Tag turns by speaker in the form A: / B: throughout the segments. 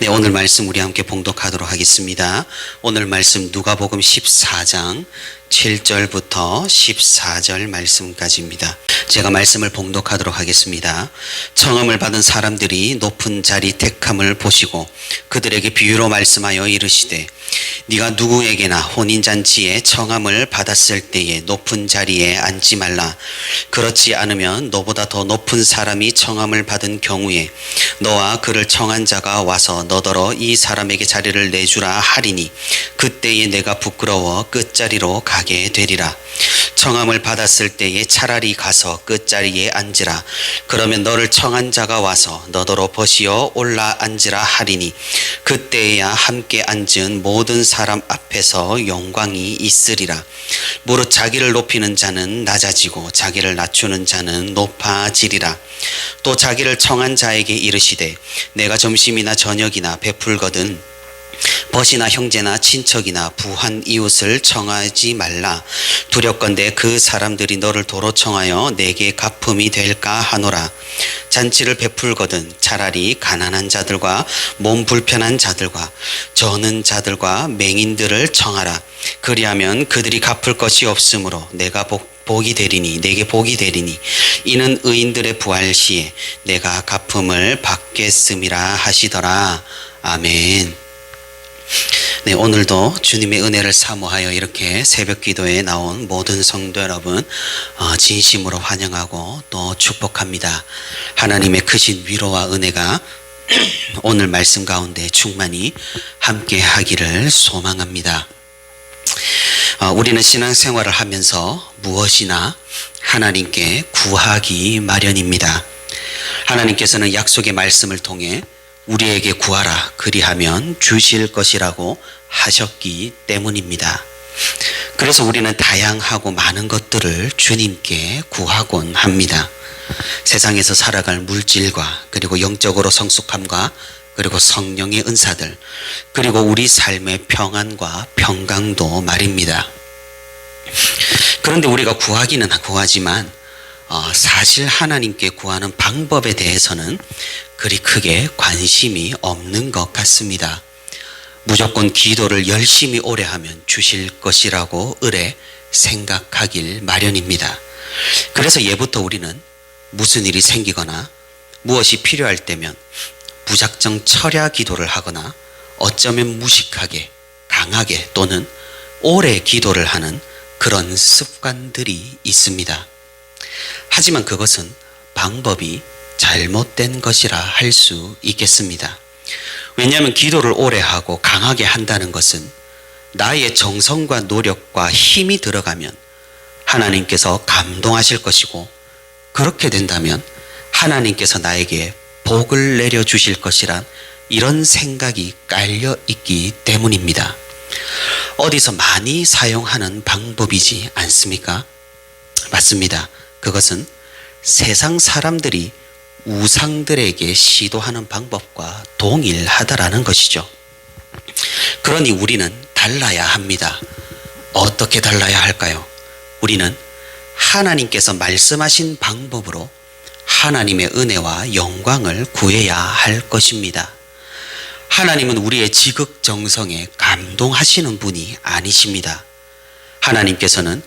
A: 네, 오늘 말씀 우리 함께 봉독하도록 하겠습니다. 오늘 말씀 누가복음 14장 7절부터 14절 말씀까지입니다. 제가 말씀을 봉독하도록 하겠습니다. 청함을 받은 사람들이 높은 자리 택함을 보시고 그들에게 비유로 말씀하여 이르시되 네가 누구에게나 혼인잔치에 청함을 받았을 때에 높은 자리에 앉지 말라. 그렇지 않으면 너보다 더 높은 사람이 청함을 받은 경우에 너와 그를 청한 자가 와서 너더러 이 사람에게 자리를 내주라 하리니 그때에 내가 부끄러워 끝자리로 가게 되리라. 청함을 받았을 때에 차라리 가서 끝자리에 앉으라. 그러면 너를 청한 자가 와서 너더러 벗이어 올라 앉으라 하리니 그때에야 함께 앉은 모든 사람 앞에서 영광이 있으리라. 무릇 자기를 높이는 자는 낮아지고 자기를 낮추는 자는 높아지리라. 또 자기를 청한 자에게 이르시되 내가 점심이나 저녁이나 베풀거든 벗이나 형제나 친척이나 부한 이웃을 청하지 말라. 두렵건대 그 사람들이 너를 도로 청하여 내게 갚음이 될까 하노라. 잔치를 베풀거든 차라리 가난한 자들과 몸 불편한 자들과 저는 자들과 맹인들을 청하라. 그리하면 그들이 갚을 것이 없으므로 내게 복이 되리니 이는 의인들의 부활 시에 내가 갚음을 받겠음이라 하시더라. 아멘. 네, 오늘도 주님의 은혜를 사모하여 이렇게 새벽 기도에 나온 모든 성도 여러분 진심으로 환영하고 또 축복합니다. 하나님의 크신 위로와 은혜가 오늘 말씀 가운데 충만히 함께 하기를 소망합니다. 우리는 신앙생활을 하면서 무엇이나 하나님께 구하기 마련입니다. 하나님께서는 약속의 말씀을 통해 우리에게 구하라 그리하면 주실 것이라고 하셨기 때문입니다. 그래서 우리는 다양하고 많은 것들을 주님께 구하곤 합니다. 세상에서 살아갈 물질과 그리고 영적으로 성숙함과 그리고 성령의 은사들 그리고 우리 삶의 평안과 평강도 말입니다. 그런데 우리가 구하기는 구하지만 사실 하나님께 구하는 방법에 대해서는 그리 크게 관심이 없는 것 같습니다. 무조건 기도를 열심히 오래 하면 주실 것이라고 의뢰 생각하길 마련입니다. 그래서 예부터 우리는 무슨 일이 생기거나 무엇이 필요할 때면 무작정 철야 기도를 하거나 어쩌면 무식하게 강하게 또는 오래 기도를 하는 그런 습관들이 있습니다. 하지만 그것은 방법이 잘못된 것이라 할 수 있겠습니다. 왜냐하면 기도를 오래 하고 강하게 한다는 것은 나의 정성과 노력과 힘이 들어가면 하나님께서 감동하실 것이고 그렇게 된다면 하나님께서 나에게 복을 내려주실 것이란 이런 생각이 깔려 있기 때문입니다. 어디서 많이 사용하는 방법이지 않습니까? 맞습니다. 그것은 세상 사람들이 우상들에게 시도하는 방법과 동일하다라는 것이죠. 그러니 우리는 달라야 합니다. 어떻게 달라야 할까요? 우리는 하나님께서 말씀하신 방법으로 하나님의 은혜와 영광을 구해야 할 것입니다. 하나님은 우리의 지극정성에 감동하시는 분이 아니십니다. 하나님께서는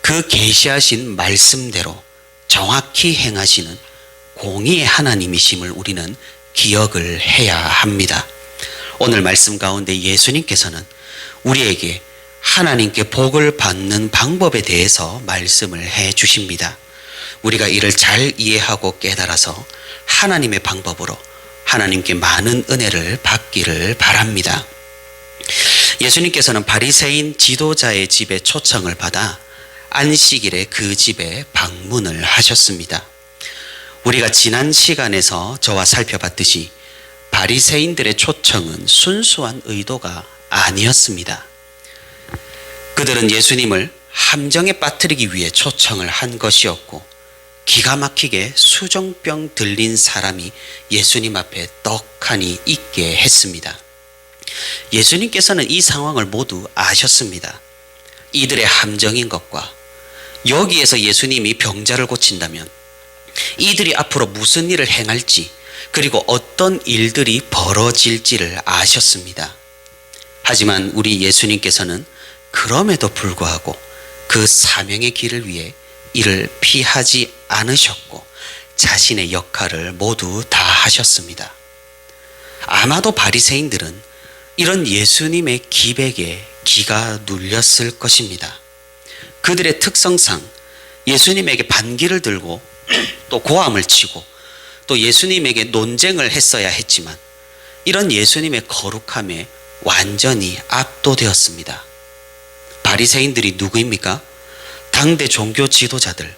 A: 그 계시하신 말씀대로 정확히 행하시는 공의의 하나님이심을 우리는 기억을 해야 합니다. 오늘 말씀 가운데 예수님께서는 우리에게 하나님께 복을 받는 방법에 대해서 말씀을 해 주십니다. 우리가 이를 잘 이해하고 깨달아서 하나님의 방법으로 하나님께 많은 은혜를 받기를 바랍니다. 예수님께서는 바리새인 지도자의 집에 초청을 받아 안식일에 그 집에 방문을 하셨습니다. 우리가 지난 시간에서 저와 살펴봤듯이 바리새인들의 초청은 순수한 의도가 아니었습니다. 그들은 예수님을 함정에 빠뜨리기 위해 초청을 한 것이었고 기가 막히게 수정병 들린 사람이 예수님 앞에 떡하니 있게 했습니다. 예수님께서는 이 상황을 모두 아셨습니다. 이들의 함정인 것과 여기에서 예수님이 병자를 고친다면 이들이 앞으로 무슨 일을 행할지 그리고 어떤 일들이 벌어질지를 아셨습니다. 하지만 우리 예수님께서는 그럼에도 불구하고 그 사명의 길을 위해 이를 피하지 않으셨고 자신의 역할을 모두 다 하셨습니다. 아마도 바리새인들은 이런 예수님의 기백에 기가 눌렸을 것입니다. 그들의 특성상 예수님에게 반기를 들고 또 고함을 치고 또 예수님에게 논쟁을 했어야 했지만 이런 예수님의 거룩함에 완전히 압도되었습니다. 바리새인들이 누구입니까? 당대 종교 지도자들,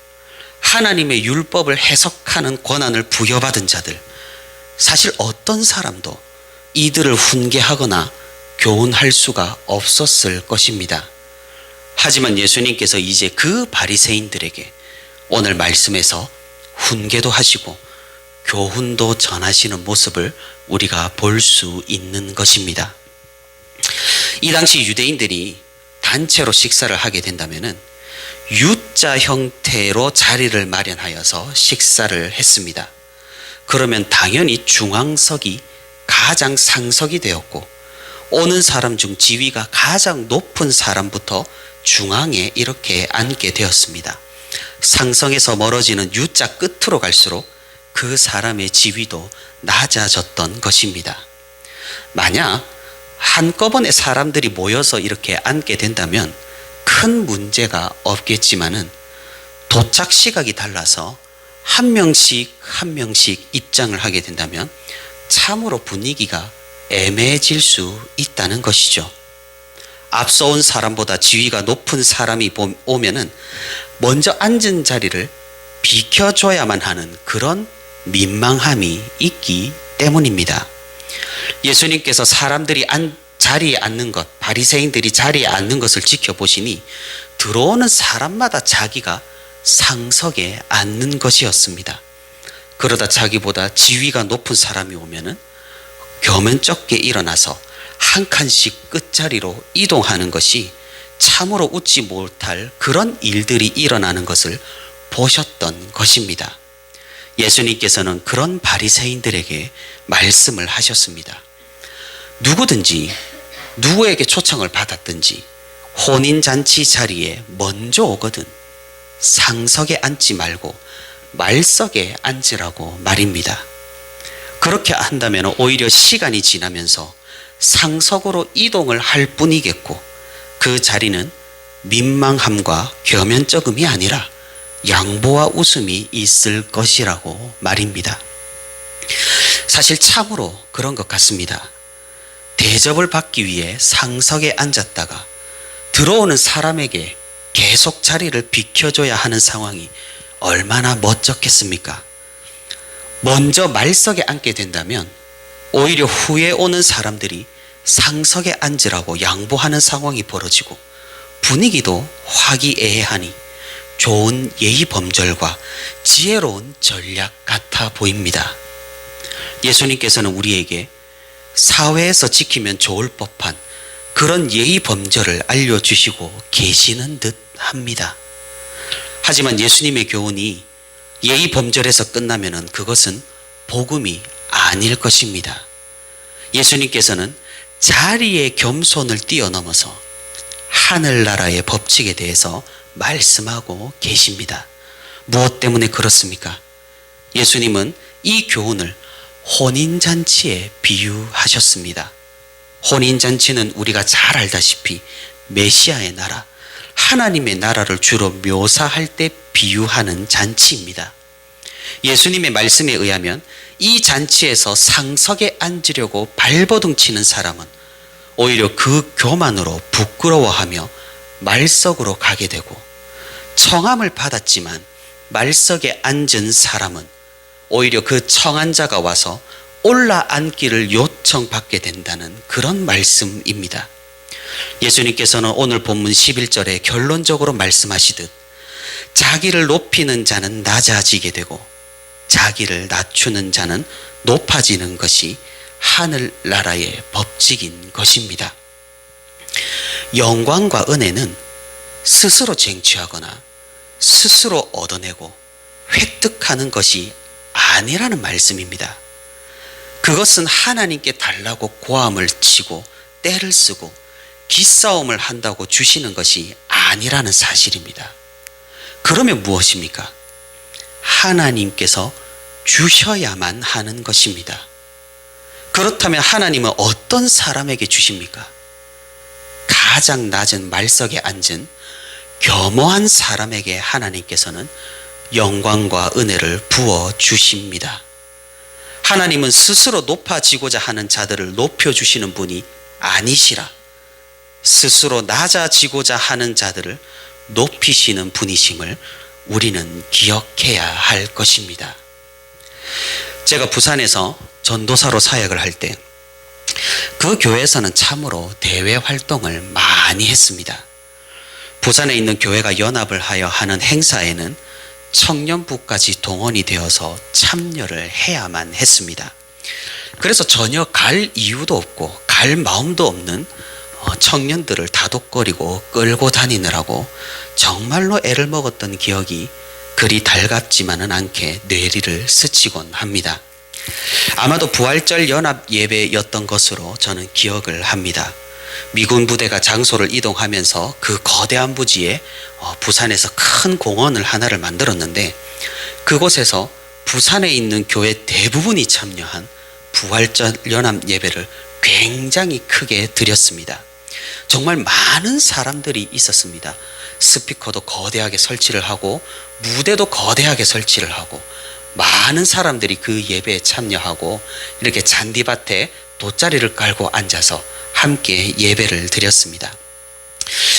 A: 하나님의 율법을 해석하는 권한을 부여받은 자들, 사실 어떤 사람도 이들을 훈계하거나 교훈할 수가 없었을 것입니다. 하지만 예수님께서 이제 그 바리새인들에게 오늘 말씀에서 훈계도 하시고 교훈도 전하시는 모습을 우리가 볼 수 있는 것입니다. 이 당시 유대인들이 단체로 식사를 하게 된다면은 U자 형태로 자리를 마련하여서 식사를 했습니다. 그러면 당연히 중앙석이 가장 상석이 되었고 오는 사람 중 지위가 가장 높은 사람부터 중앙에 이렇게 앉게 되었습니다. 상석에서 멀어지는 U자 끝으로 갈수록 그 사람의 지위도 낮아졌던 것입니다. 만약 한꺼번에 사람들이 모여서 이렇게 앉게 된다면 큰 문제가 없겠지만은 도착 시각이 달라서 한 명씩 입장을 하게 된다면 참으로 분위기가 애매해질 수 있다는 것이죠. 앞서 온 사람보다 지위가 높은 사람이 오면은 먼저 앉은 자리를 비켜줘야만 하는 그런 민망함이 있기 때문입니다. 예수님께서 사람들이 자리에 앉는 것, 바리새인들이 자리에 앉는 것을 지켜보시니 들어오는 사람마다 자기가 상석에 앉는 것이었습니다. 그러다 자기보다 지위가 높은 사람이 오면은 교면쩍게 일어나서 한 칸씩 끝자리로 이동하는 것이 참으로 웃지 못할 그런 일들이 일어나는 것을 보셨던 것입니다. 예수님께서는 그런 바리새인들에게 말씀을 하셨습니다. 누구든지 누구에게 초청을 받았든지 혼인잔치 자리에 먼저 오거든 상석에 앉지 말고 말석에 앉으라고 말입니다. 그렇게 한다면 오히려 시간이 지나면서 상석으로 이동을 할 뿐이겠고 그 자리는 민망함과 겸연쩍음이 아니라 양보와 웃음이 있을 것이라고 말입니다. 사실 참으로 그런 것 같습니다. 대접을 받기 위해 상석에 앉았다가 들어오는 사람에게 계속 자리를 비켜줘야 하는 상황이 얼마나 멋졌겠습니까? 먼저 말석에 앉게 된다면 오히려 후에 오는 사람들이 상석에 앉으라고 양보하는 상황이 벌어지고 분위기도 화기애애하니 좋은 예의 범절과 지혜로운 전략 같아 보입니다. 예수님께서는 우리에게 사회에서 지키면 좋을 법한 그런 예의 범절을 알려주시고 계시는 듯 합니다. 하지만 예수님의 교훈이 예의 범절에서 끝나면은 그것은 복음이 아닐 것입니다. 예수님께서는 자리의 겸손을 뛰어넘어서 하늘나라의 법칙에 대해서 말씀하고 계십니다. 무엇 때문에 그렇습니까? 예수님은 이 교훈을 혼인잔치에 비유하셨습니다. 혼인잔치는 우리가 잘 알다시피 메시아의 나라, 하나님의 나라를 주로 묘사할 때 비유하는 잔치입니다. 예수님의 말씀에 의하면 이 잔치에서 상석에 앉으려고 발버둥 치는 사람은 오히려 그 교만으로 부끄러워하며 말석으로 가게 되고 청함을 받았지만 말석에 앉은 사람은 오히려 그 청한 자가 와서 올라앉기를 요청받게 된다는 그런 말씀입니다. 예수님께서는 오늘 본문 11절에 결론적으로 말씀하시듯 자기를 높이는 자는 낮아지게 되고 자기를 낮추는 자는 높아지는 것이 하늘나라의 법칙인 것입니다. 영광과 은혜는 스스로 쟁취하거나 스스로 얻어내고 획득하는 것이 아니라는 말씀입니다. 그것은 하나님께 달라고 고함을 치고 떼를 쓰고 기싸움을 한다고 주시는 것이 아니라는 사실입니다. 그러면 무엇입니까? 하나님께서 주셔야만 하는 것입니다. 그렇다면 하나님은 어떤 사람에게 주십니까? 가장 낮은 말석에 앉은 겸허한 사람에게 하나님께서는 영광과 은혜를 부어 주십니다. 하나님은 스스로 높아지고자 하는 자들을 높여주시는 분이 아니시라 스스로 낮아지고자 하는 자들을 높이시는 분이심을 우리는 기억해야 할 것입니다. 제가 부산에서 전도사로 사역을 할 때 그 교회에서는 참으로 대외 활동을 많이 했습니다. 부산에 있는 교회가 연합을 하여 하는 행사에는 청년부까지 동원이 되어서 참여를 해야만 했습니다. 그래서 전혀 갈 이유도 없고 갈 마음도 없는 청년들을 다독거리고 끌고 다니느라고 정말로 애를 먹었던 기억이 그리 달갑지만은 않게 뇌리를 스치곤 합니다. 아마도 부활절 연합 예배였던 것으로 저는 기억을 합니다. 미군 부대가 장소를 이동하면서 그 거대한 부지에 부산에서 큰 공원을 하나를 만들었는데 그곳에서 부산에 있는 교회 대부분이 참여한 부활절 연합 예배를 굉장히 크게 드렸습니다. 정말 많은 사람들이 있었습니다. 스피커도 거대하게 설치를 하고 무대도 거대하게 설치를 하고 많은 사람들이 그 예배에 참여하고 이렇게 잔디밭에 돗자리를 깔고 앉아서 함께 예배를 드렸습니다.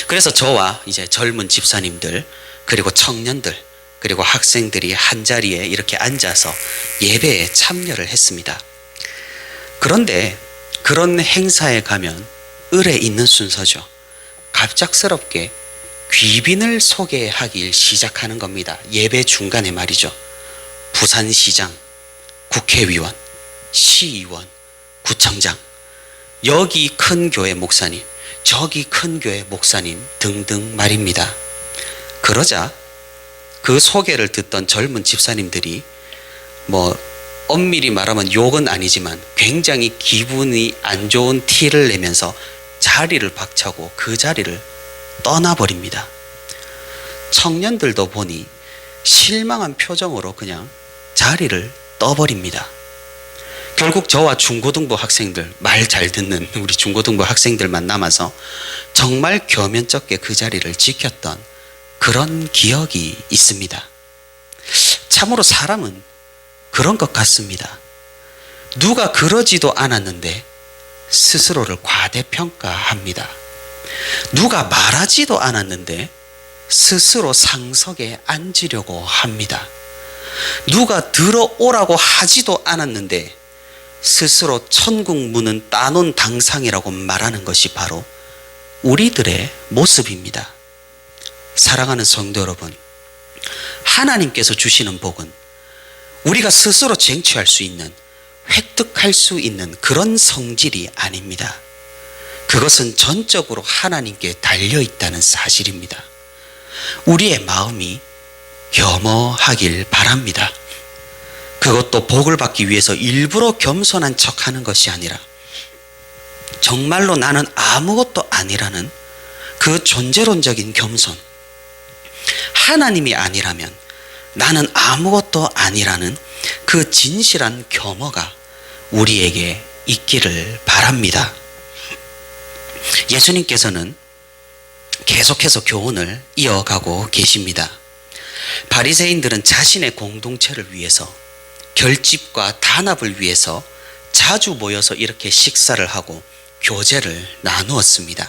A: 그래서 저와 이제 젊은 집사님들 그리고 청년들 그리고 학생들이 한자리에 이렇게 앉아서 예배에 참여를 했습니다. 그런데 그런 행사에 가면 을에 있는 순서죠. 갑작스럽게 귀빈을 소개하길 시작하는 겁니다. 예배 중간에 말이죠. 부산시장, 국회의원, 시의원, 구청장, 여기 큰 교회 목사님, 저기 큰 교회 목사님 등등 말입니다. 그러자 그 소개를 듣던 젊은 집사님들이 엄밀히 말하면 욕은 아니지만 굉장히 기분이 안 좋은 티를 내면서 자리를 박차고 그 자리를 떠나버립니다. 청년들도 보니 실망한 표정으로 그냥 자리를 떠버립니다. 결국 저와 중고등부 학생들, 말 잘 듣는 우리 중고등부 학생들만 남아서 정말 겸연쩍게 그 자리를 지켰던 그런 기억이 있습니다. 참으로 사람은 그런 것 같습니다. 누가 그러지도 않았는데 스스로를 과대평가합니다. 누가 말하지도 않았는데 스스로 상석에 앉으려고 합니다. 누가 들어오라고 하지도 않았는데 스스로 천국 문은 따놓은 당상이라고 말하는 것이 바로 우리들의 모습입니다. 사랑하는 성도 여러분, 하나님께서 주시는 복은 우리가 스스로 쟁취할 수 있는, 획득할 수 있는 그런 성질이 아닙니다. 그것은 전적으로 하나님께 달려있다는 사실입니다. 우리의 마음이 겸허하길 바랍니다. 그것도 복을 받기 위해서 일부러 겸손한 척하는 것이 아니라 정말로 나는 아무것도 아니라는 그 존재론적인 겸손, 하나님이 아니라면 나는 아무것도 아니라는 그 진실한 겸허가 우리에게 있기를 바랍니다. 예수님께서는 계속해서 교훈을 이어가고 계십니다. 바리새인들은 자신의 공동체를 위해서, 결집과 단합을 위해서 자주 모여서 이렇게 식사를 하고 교제를 나누었습니다.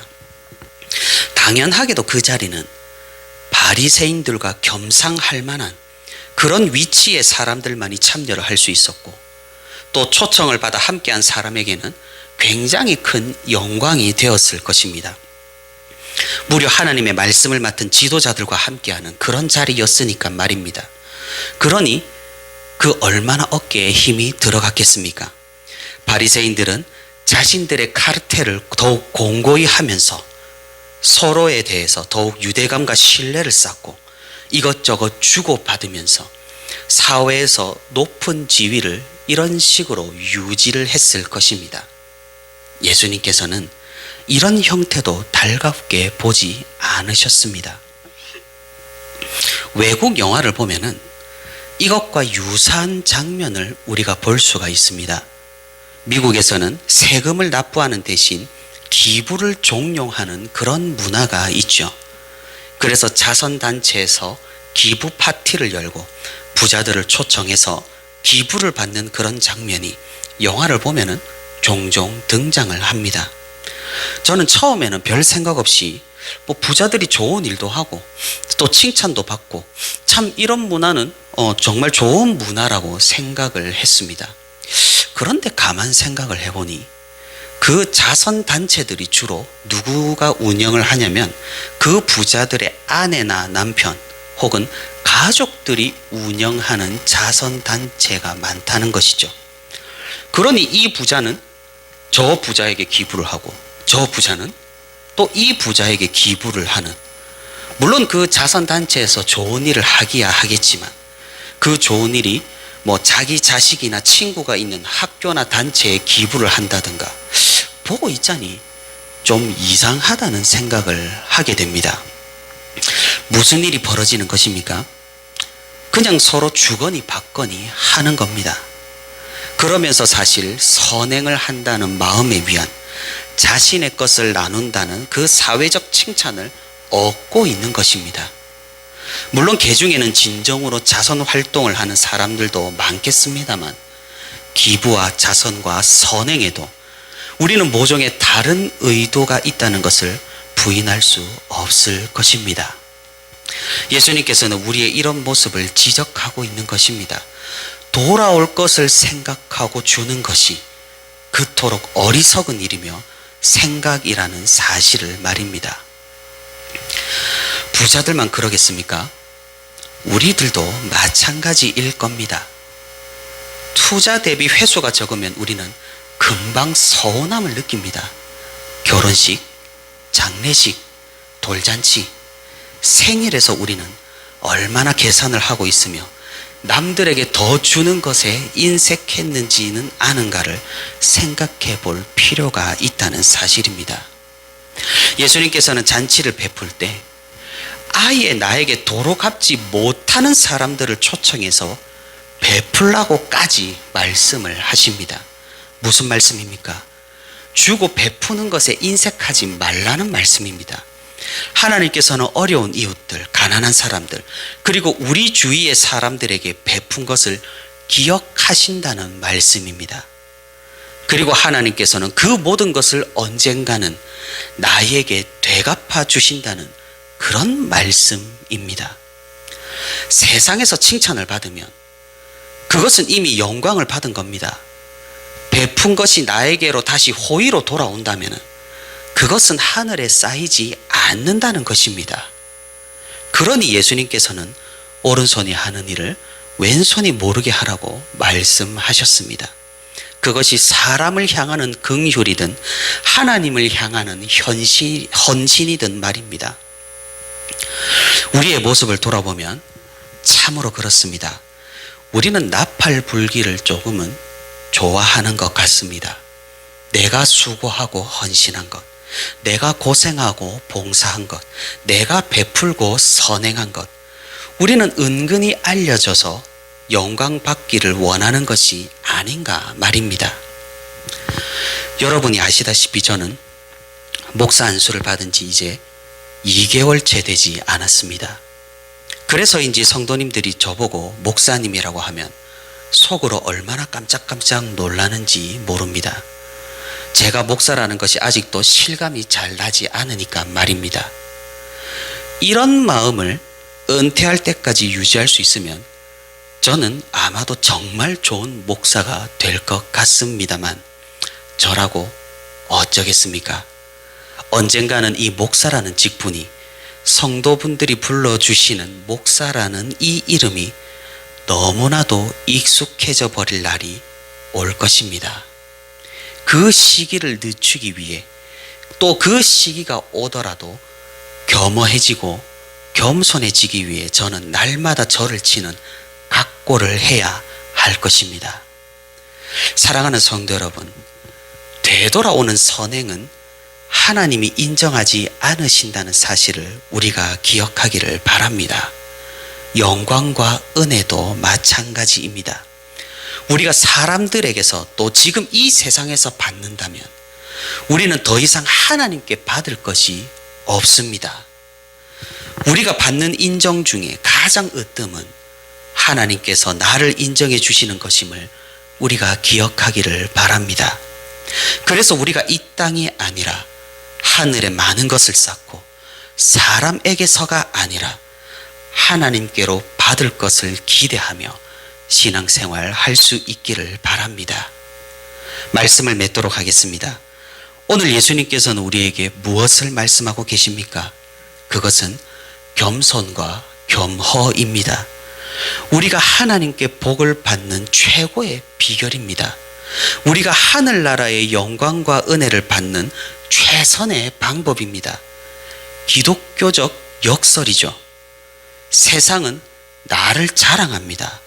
A: 당연하게도 그 자리는 바리새인들과 겸상할 만한 그런 위치의 사람들만이 참여를 할 수 있었고, 또 초청을 받아 함께한 사람에게는 굉장히 큰 영광이 되었을 것입니다. 무려 하나님의 말씀을 맡은 지도자들과 함께하는 그런 자리였으니까 말입니다. 그러니 그 얼마나 어깨에 힘이 들어갔겠습니까? 바리새인들은 자신들의 카르텔을 더욱 공고히 하면서 서로에 대해서 더욱 유대감과 신뢰를 쌓고 이것저것 주고받으면서 사회에서 높은 지위를 이런 식으로 유지를 했을 것입니다. 예수님께서는 이런 형태도 달갑게 보지 않으셨습니다. 외국 영화를 보면은 이것과 유사한 장면을 우리가 볼 수가 있습니다. 미국에서는 세금을 납부하는 대신 기부를 종용하는 그런 문화가 있죠. 그래서 자선단체에서 기부 파티를 열고 부자들을 초청해서 기부를 받는 그런 장면이 영화를 보면은 종종 등장을 합니다. 저는 처음에는 별 생각 없이 부자들이 좋은 일도 하고 또 칭찬도 받고 참 이런 문화는 정말 좋은 문화라고 생각을 했습니다. 그런데 가만 생각을 해보니 그 자선단체들이 주로 누구가 운영을 하냐면 그 부자들의 아내나 남편 혹은 가족들이 운영하는 자선단체가 많다는 것이죠. 그러니 이 부자는 저 부자에게 기부를 하고 저 부자는 또 이 부자에게 기부를 하는, 물론 그 자선단체에서 좋은 일을 하기야 하겠지만 그 좋은 일이 자기 자식이나 친구가 있는 학교나 단체에 기부를 한다든가 보고 있자니 좀 이상하다는 생각을 하게 됩니다. 무슨 일이 벌어지는 것입니까? 그냥 서로 주거니 받거니 하는 겁니다. 그러면서 사실 선행을 한다는 마음에 위한, 자신의 것을 나눈다는 그 사회적 칭찬을 얻고 있는 것입니다. 물론 개중에는 진정으로 자선 활동을 하는 사람들도 많겠습니다만 기부와 자선과 선행에도 우리는 모종의 다른 의도가 있다는 것을 부인할 수 없을 것입니다. 예수님께서는 우리의 이런 모습을 지적하고 있는 것입니다. 돌아올 것을 생각하고 주는 것이 그토록 어리석은 일이며 생각이라는 사실을 말입니다. 부자들만 그러겠습니까? 우리들도 마찬가지일 겁니다. 투자 대비 회수가 적으면 우리는 금방 서운함을 느낍니다. 결혼식, 장례식, 돌잔치, 생일에서 우리는 얼마나 계산을 하고 있으며 남들에게 더 주는 것에 인색했는지는 아는가를 생각해 볼 필요가 있다는 사실입니다. 예수님께서는 잔치를 베풀 때 아예 나에게 도로 갚지 못하는 사람들을 초청해서 베풀라고까지 말씀을 하십니다. 무슨 말씀입니까? 주고 베푸는 것에 인색하지 말라는 말씀입니다. 하나님께서는 어려운 이웃들, 가난한 사람들, 그리고 우리 주위의 사람들에게 베푼 것을 기억하신다는 말씀입니다. 그리고 하나님께서는 그 모든 것을 언젠가는 나에게 되갚아 주신다는 그런 말씀입니다. 세상에서 칭찬을 받으면 그것은 이미 영광을 받은 겁니다. 베푼 것이 나에게로 다시 호의로 돌아온다면 그것은 하늘에 쌓이지 않는다는 것입니다. 그러니 예수님께서는 오른손이 하는 일을 왼손이 모르게 하라고 말씀하셨습니다. 그것이 사람을 향하는 긍휼이든 하나님을 향하는 헌신이든 말입니다. 우리의 모습을 돌아보면 참으로 그렇습니다. 우리는 나팔불기를 조금은 좋아하는 것 같습니다. 내가 수고하고 헌신한 것, 내가 고생하고 봉사한 것, 내가 베풀고 선행한 것, 우리는 은근히 알려져서 영광 받기를 원하는 것이 아닌가 말입니다. 여러분이 아시다시피 저는 목사 안수를 받은 지 이제 2개월째 되지 않았습니다. 그래서인지 성도님들이 저보고 목사님이라고 하면 속으로 얼마나 깜짝깜짝 놀라는지 모릅니다. 제가 목사라는 것이 아직도 실감이 잘 나지 않으니까 말입니다. 이런 마음을 은퇴할 때까지 유지할 수 있으면 저는 아마도 정말 좋은 목사가 될 것 같습니다만 저라고 어쩌겠습니까? 언젠가는 이 목사라는 직분이, 성도분들이 불러주시는 목사라는 이 이름이 너무나도 익숙해져 버릴 날이 올 것입니다. 그 시기를 늦추기 위해, 또 그 시기가 오더라도 겸허해지고 겸손해지기 위해 저는 날마다 저를 치는 각고를 해야 할 것입니다. 사랑하는 성도 여러분, 되돌아오는 선행은 하나님이 인정하지 않으신다는 사실을 우리가 기억하기를 바랍니다. 영광과 은혜도 마찬가지입니다. 우리가 사람들에게서 또 지금 이 세상에서 받는다면 우리는 더 이상 하나님께 받을 것이 없습니다. 우리가 받는 인정 중에 가장 으뜸은 하나님께서 나를 인정해 주시는 것임을 우리가 기억하기를 바랍니다. 그래서 우리가 이 땅이 아니라 하늘에 많은 것을 쌓고 사람에게서가 아니라 하나님께로 받을 것을 기대하며 신앙생활 할 수 있기를 바랍니다. 말씀을 맺도록 하겠습니다. 오늘 예수님께서는 우리에게 무엇을 말씀하고 계십니까? 그것은 겸손과 겸허입니다. 우리가 하나님께 복을 받는 최고의 비결입니다. 우리가 하늘나라의 영광과 은혜를 받는 최선의 방법입니다. 기독교적 역설이죠. 세상은 나를 자랑합니다.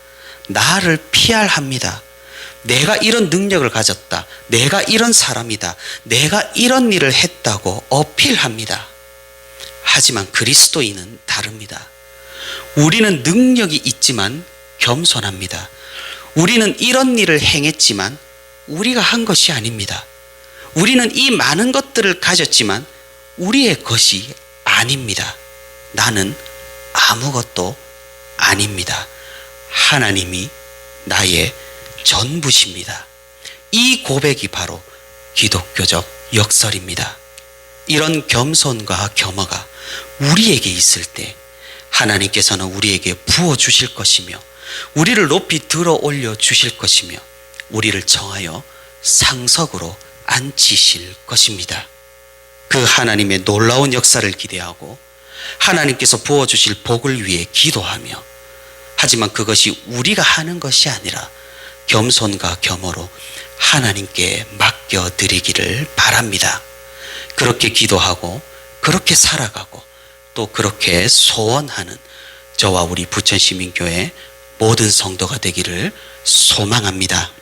A: 나를 PR합니다. 내가 이런 능력을 가졌다. 내가 이런 사람이다. 내가 이런 일을 했다고 어필합니다. 하지만 그리스도인은 다릅니다. 우리는 능력이 있지만 겸손합니다. 우리는 이런 일을 행했지만 우리가 한 것이 아닙니다. 우리는 이 많은 것들을 가졌지만 우리의 것이 아닙니다. 나는 아무것도 아닙니다. 하나님이 나의 전부십니다. 이 고백이 바로 기독교적 역설입니다. 이런 겸손과 겸허가 우리에게 있을 때 하나님께서는 우리에게 부어주실 것이며 우리를 높이 들어 올려 주실 것이며 우리를 정하여 상석으로 앉히실 것입니다. 그 하나님의 놀라운 역사를 기대하고 하나님께서 부어주실 복을 위해 기도하며, 하지만 그것이 우리가 하는 것이 아니라 겸손과 겸허로 하나님께 맡겨드리기를 바랍니다. 그렇게 기도하고 그렇게 살아가고 또 그렇게 소원하는 저와 우리 부천시민교회 모든 성도가 되기를 소망합니다.